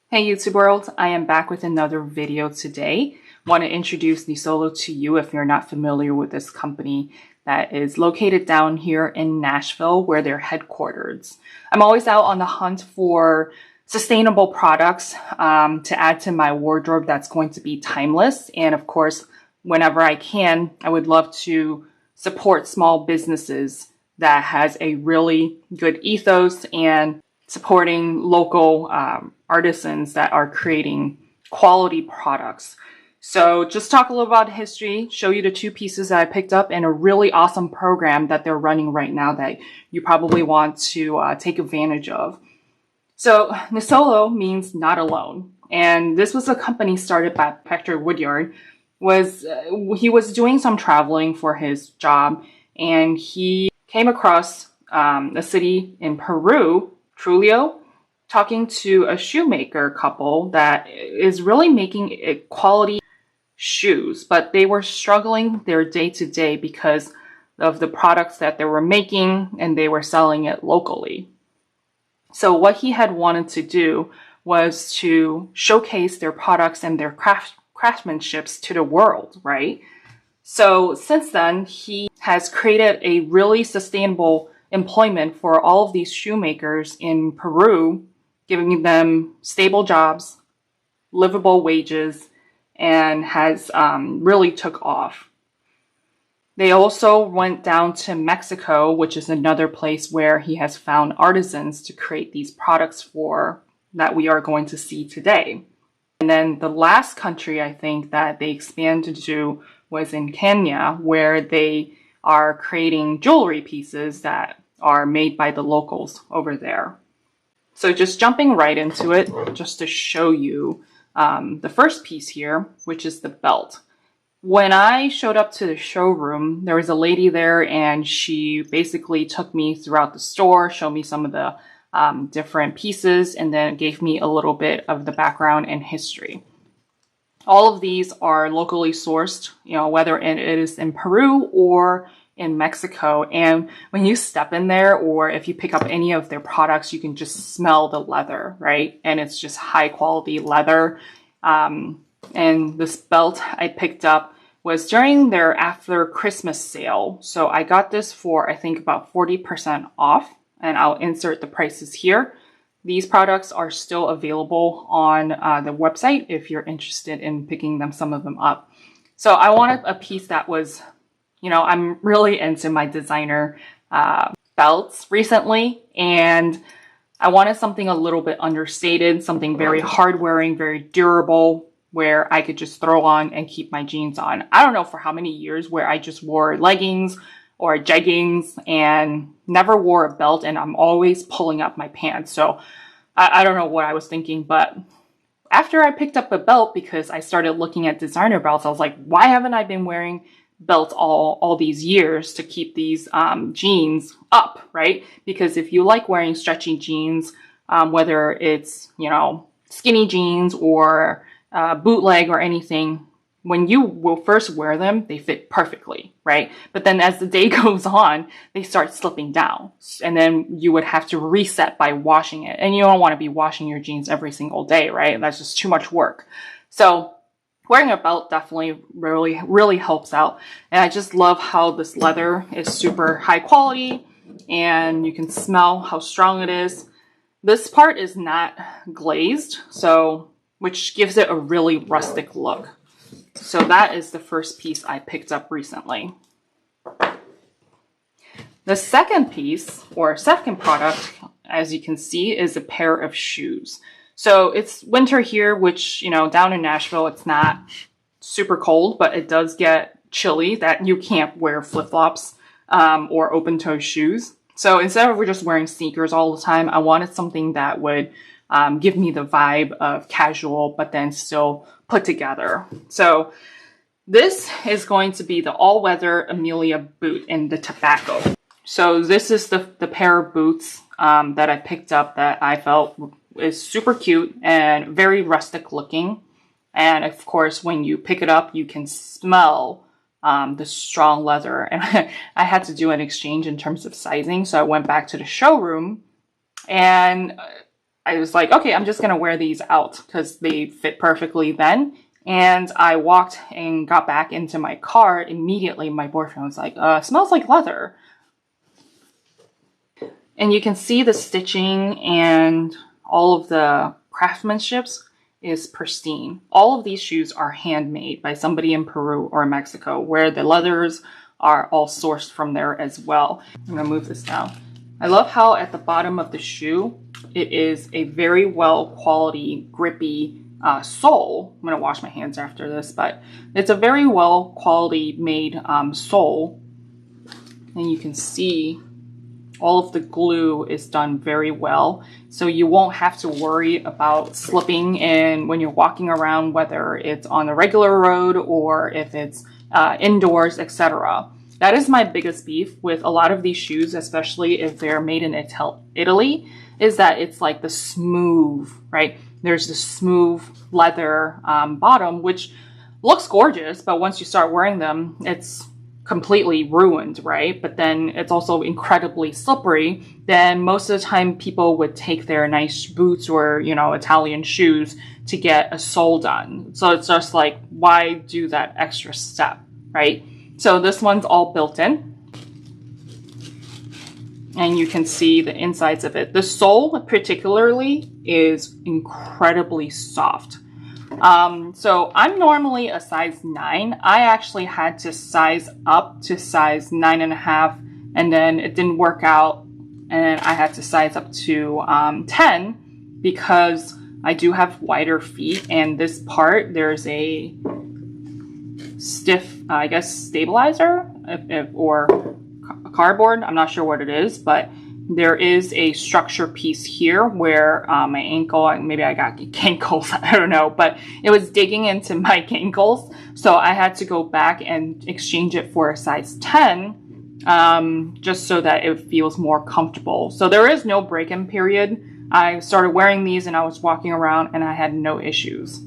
Hey YouTube world, I am back with another video today. Want to introduce Nisolo to you if you're not familiar with this company that is located down here in Nashville where they're headquartered. I'm always out on the hunt for sustainable products to add to my wardrobe that's going to be timeless. And of course, whenever I can, I would love to support small businesses that has a really good ethos and supporting local artisans that are creating quality products. So just talk a little about history, show you the two pieces that I picked up and a really awesome program that they're running right now that you probably want to take advantage of. So Nisolo means not alone. And this was a company started by Hector Woodyard. He was doing some traveling for his job and he came across a city in Peru, Trujillo, talking to a shoemaker couple that is really making quality shoes, but they were struggling their day to day because of the products that they were making and they were selling it locally. So what he had wanted to do was to showcase their products and their craftsmanships to the world, right? So since then, he has created a really sustainable employment for all of these shoemakers in Peru, giving them stable jobs, livable wages, and has really took off. They also went down to Mexico, which is another place where he has found artisans to create these products for that we are going to see today. And then the last country I think that they expanded to was in Kenya, where they are creating jewelry pieces that are made by the locals over there. So just jumping right into it, just to show you the first piece here, which is the belt. When I showed up to the showroom, there was a lady there and she basically took me throughout the store, showed me some of the different pieces, and then gave me a little bit of the background and history. All of these are locally sourced, whether it is in Peru or in Mexico. And when you step in there or if you pick up any of their products, you can just smell the leather, right? And it's just high quality leather. And this belt I picked up was during their after Christmas sale. So I got this for, I think, about 40% off, and I'll insert the prices here. These products are still available on the website if you're interested in picking some of them up. So I wanted a piece that was, I'm really into my designer belts recently, and I wanted something a little bit understated, something very hard wearing, very durable, where I could just throw on and keep my jeans on. I don't know for how many years where I just wore leggings or jeggings and never wore a belt, and I'm always pulling up my pants. So I don't know what I was thinking, but after I picked up a belt, because I started looking at designer belts, I was like, why haven't I been wearing belts all these years to keep these jeans up, right? Because if you like wearing stretchy jeans, whether it's, skinny jeans or bootleg or anything, when you will first wear them, they fit perfectly, right? But then as the day goes on, they start slipping down. And then you would have to reset by washing it. And you don't want to be washing your jeans every single day, right? That's just too much work. So wearing a belt definitely really helps out. And I just love how this leather is super high quality and you can smell how strong it is. This part is not glazed, which gives it a really rustic look. So that is the first piece I picked up recently. The second piece, or second product, as you can see, is a pair of shoes. So it's winter here, which, down in Nashville, it's not super cold, but it does get chilly that you can't wear flip-flops or open-toe shoes. So instead of just wearing sneakers all the time, I wanted something that would give me the vibe of casual, but then still put together. So this is going to be the all-weather Amelia boot in the tobacco. So this is the pair of boots that I picked up that I felt is super cute and very rustic looking. And of course, when you pick it up, you can smell the strong leather. And I had to do an exchange in terms of sizing. So I went back to the showroom and I was like, okay, I'm just going to wear these out because they fit perfectly then. And I walked and got back into my car. Immediately, my boyfriend was like, smells like leather. And you can see the stitching and all of the craftsmanship is pristine. All of these shoes are handmade by somebody in Peru or Mexico, where the leathers are all sourced from there as well. I'm gonna move this down. I love how at the bottom of the shoe, it is a very well quality, grippy sole. I'm gonna wash my hands after this, but it's a very well quality made sole. And you can see all of the glue is done very well. So you won't have to worry about slipping in when you're walking around, whether it's on a regular road or if it's indoors, etc. That is my biggest beef with a lot of these shoes, especially if they're made in Italy, is that it's like the smooth, right? There's the smooth leather bottom, which looks gorgeous, but once you start wearing them, it's completely ruined, right? But then it's also incredibly slippery. Then most of the time people would take their nice boots or, you know, Italian shoes to get a sole done. So it's just like, why do that extra step, right? So this one's all built in. And you can see the insides of it. The sole particularly is incredibly soft. So I'm normally a size 9. I actually had to size up to size 9.5, and then it didn't work out, and I had to size up to 10 because I do have wider feet, and this part, there's a stiff, I guess, stabilizer or cardboard. I'm not sure what it is, but there is a structure piece here where my ankle, maybe I got ankles, I don't know, but it was digging into my ankles. So I had to go back and exchange it for a size 10, just so that it feels more comfortable. So there is no break-in period. I started wearing these and I was walking around and I had no issues.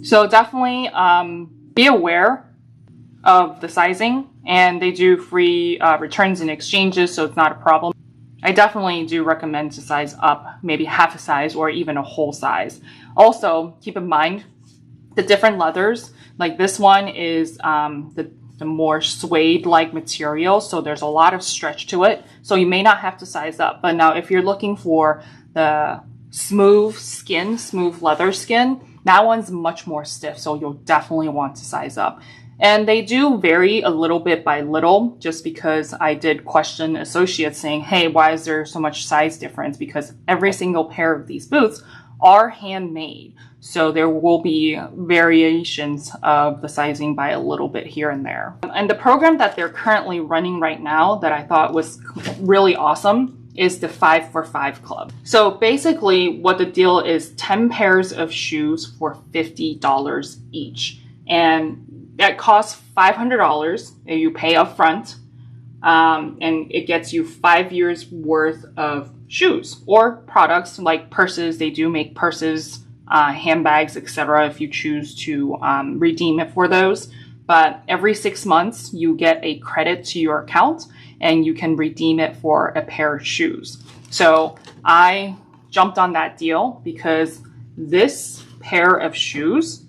So definitely be aware of the sizing, and they do free returns and exchanges, so it's not a problem. I definitely do recommend to size up, maybe half a size or even a whole size. Also, keep in mind the different leathers. Like this one is the more suede-like material, so there's a lot of stretch to it. So you may not have to size up. But now if you're looking for the smooth skin, smooth leather skin, that one's much more stiff, so you'll definitely want to size up. And they do vary a little bit by little, just because I did question associates saying, hey, why is there so much size difference? Because every single pair of these boots are handmade. So there will be variations of the sizing by a little bit here and there. And the program that they're currently running right now that I thought was really awesome is the 5 for 5 club. So basically what the deal is, 10 pairs of shoes for $50 each. And that costs $500 and you pay up front, and it gets you 5 years worth of shoes or products like purses. They do make purses, handbags, etc. if you choose to redeem it for those. But every 6 months you get a credit to your account and you can redeem it for a pair of shoes. So I jumped on that deal because this pair of shoes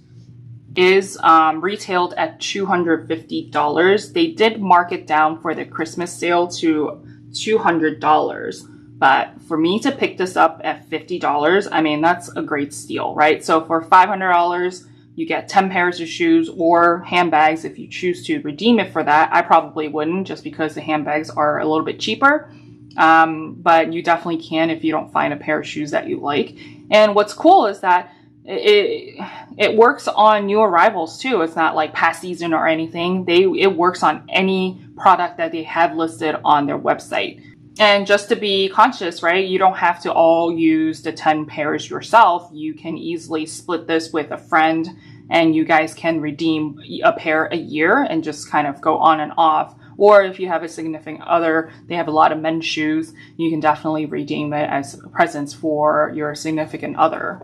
is retailed at $250. They did mark it down for the Christmas sale to $200. But for me to pick this up at $50, I mean, that's a great steal, right? So for $500, you get 10 pairs of shoes or handbags if you choose to redeem it for that. I probably wouldn't, just because the handbags are a little bit cheaper. But you definitely can if you don't find a pair of shoes that you like. And what's cool is that it works on new arrivals too. It's not like past season or anything. It works on any product that they have listed on their website. And just to be conscious, right, you don't have to all use the 10 pairs yourself. You can easily split this with a friend and you guys can redeem a pair a year and just kind of go on and off. Or if you have a significant other, they have a lot of men's shoes, you can definitely redeem it as presents for your significant other.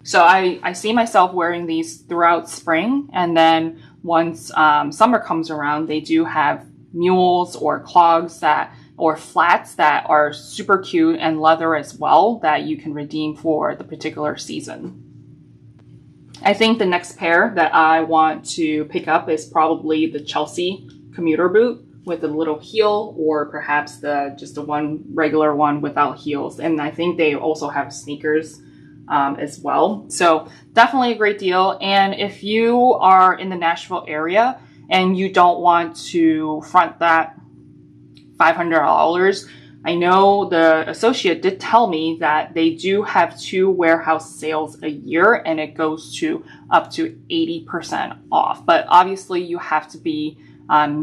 So I see myself wearing these throughout spring, and then once summer comes around, they do have mules or clogs that or flats that are super cute and leather as well that you can redeem for the particular season. I think the next pair that I want to pick up is probably the Chelsea commuter boot with a little heel, or perhaps just the one regular one without heels. And I think they also have sneakers as well. So definitely a great deal. And if you are in the Nashville area and you don't want to front that $500, I know the associate did tell me that they do have 2 warehouse sales a year, and it goes to up to 80% off. But obviously you have to be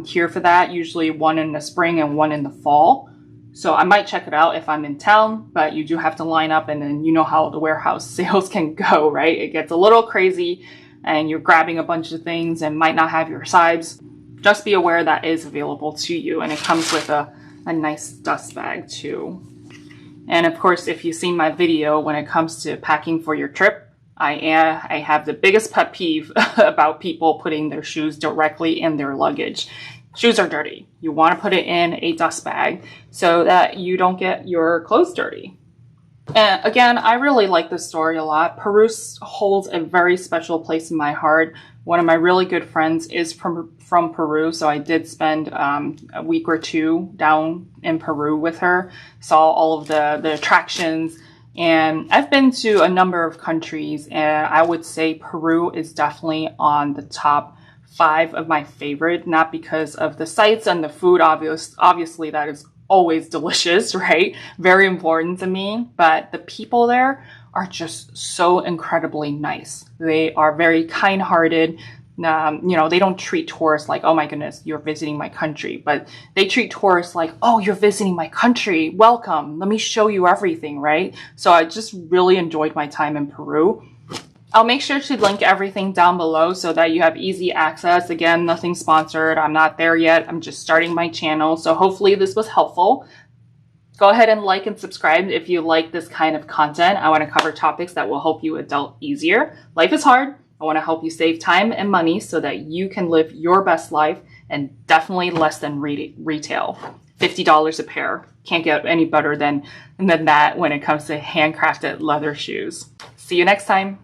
here for that, usually one in the spring and one in the fall. So I might check it out if I'm in town, but you do have to line up, and then you know how the warehouse sales can go, right? It gets a little crazy and you're grabbing a bunch of things and might not have your size. Just be aware that is available to you, and it comes with a nice dust bag too. And of course, if you've seen my video when it comes to packing for your trip, I have the biggest pet peeve about people putting their shoes directly in their luggage. Shoes are dirty. You want to put it in a dust bag so that you don't get your clothes dirty. And again, I really like this story a lot. Peru holds a very special place in my heart. One of my really good friends is from Peru, so I did spend a week or 2 down in Peru with her, saw all of the attractions. And I've been to a number of countries, and I would say Peru is definitely on the top 5 of my favorite, not because of the sights and the food, obviously that is always delicious, right? Very important to me, but the people there are just so incredibly nice. They are very kind-hearted. They don't treat tourists like, oh my goodness, you're visiting my country, but they treat tourists like, oh, you're visiting my country, welcome, let me show you everything, right? So I just really enjoyed my time in Peru. I'll make sure to link everything down below so that you have easy access. Again, nothing sponsored. I'm not there yet. I'm just starting my channel. So hopefully this was helpful. Go ahead and like and subscribe if you like this kind of content. I want to cover topics that will help you adult easier. Life is hard. I want to help you save time and money so that you can live your best life, and definitely less than retail. $50 a pair. Can't get any better than that when it comes to handcrafted leather shoes. See you next time.